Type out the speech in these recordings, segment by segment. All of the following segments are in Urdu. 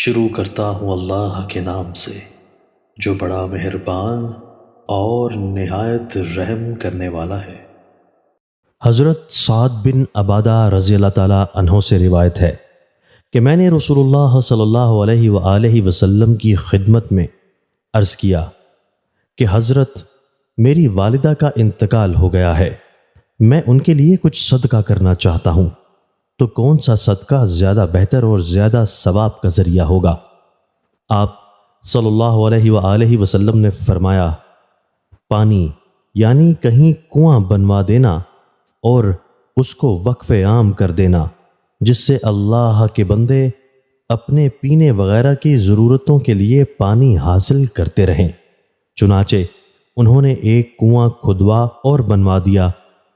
شروع کرتا ہوں اللہ کے نام سے جو بڑا مہربان اور نہایت رحم کرنے والا ہے۔ حضرت سعد بن عبادہ رضی اللہ تعالیٰ عنہ سے روایت ہے کہ میں نے رسول اللہ صلی اللہ علیہ وآلہ وسلم کی خدمت میں عرض کیا کہ حضرت میری والدہ کا انتقال ہو گیا ہے، میں ان کے لیے کچھ صدقہ کرنا چاہتا ہوں، تو کون سا صدقہ زیادہ بہتر اور زیادہ ثواب کا ذریعہ ہوگا؟ آپ صلی اللہ علیہ وآلہ وسلم نے فرمایا، پانی یعنی کہیں کنواں بنوا دینا اور اس کو وقف عام کر دینا جس سے اللہ کے بندے اپنے پینے وغیرہ کی ضرورتوں کے لیے پانی حاصل کرتے رہیں۔ چنانچہ انہوں نے ایک کنواں کھدوا اور بنوا دیا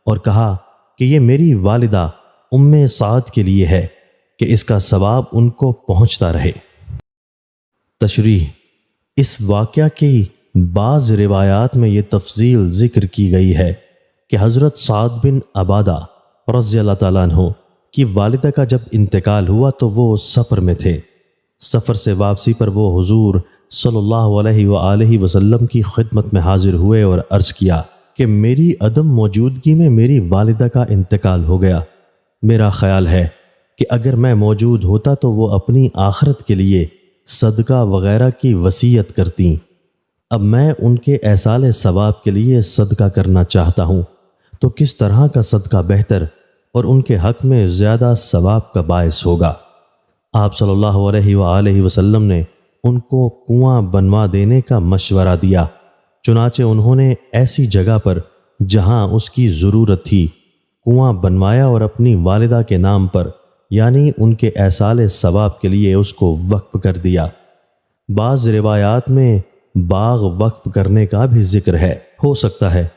اور کہا کہ یہ میری والدہ ام سعد کے لیے ہے کہ اس کا ثواب ان کو پہنچتا رہے۔ تشریح: اس واقعہ کی بعض روایات میں یہ تفصیل ذکر کی گئی ہے کہ حضرت سعد بن عبادہ رضی اللہ تعالیٰ عنہ کی والدہ کا جب انتقال ہوا تو وہ سفر میں تھے۔ سفر سے واپسی پر وہ حضور صلی اللہ علیہ وآلہ وسلم کی خدمت میں حاضر ہوئے اور عرض کیا کہ میری عدم موجودگی میں میری والدہ کا انتقال ہو گیا۔ میرا خیال ہے کہ اگر میں موجود ہوتا تو وہ اپنی آخرت کے لیے صدقہ وغیرہ کی وصیت کرتیں۔ اب میں ان کے ایصال ثواب کے لیے صدقہ کرنا چاہتا ہوں، تو کس طرح کا صدقہ بہتر اور ان کے حق میں زیادہ ثواب کا باعث ہوگا؟ آپ صلی اللہ علیہ وآلہ وسلم نے ان کو کنواں بنوا دینے کا مشورہ دیا۔ چنانچہ انہوں نے ایسی جگہ پر جہاں اس کی ضرورت تھی کنواں بنوایا اور اپنی والدہ کے نام پر یعنی ان کے ایصال ثواب کے لیے اس کو وقف کر دیا۔ بعض روایات میں باغ وقف کرنے کا بھی ذکر ہے، ہو سکتا ہے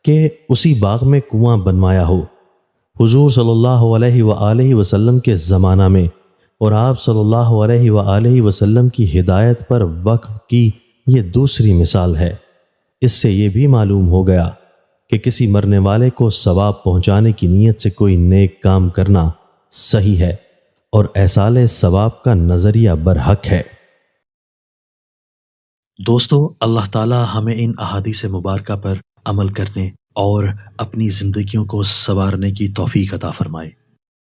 کہ اسی باغ میں کنواں بنوایا ہو۔ حضور صلی اللہ علیہ وآلہ وسلم کے زمانہ میں اور آپ صلی اللہ علیہ وآلہ وسلم کی ہدایت پر وقف کی یہ دوسری مثال ہے۔ اس سے یہ بھی معلوم ہو گیا کہ کسی مرنے والے کو ثواب پہنچانے کی نیت سے کوئی نیک کام کرنا صحیح ہے اور ایصال ثواب کا نظریہ برحق ہے۔ دوستو، اللہ تعالی ہمیں ان احادیث مبارکہ پر عمل کرنے اور اپنی زندگیوں کو سنوارنے کی توفیق عطا فرمائے۔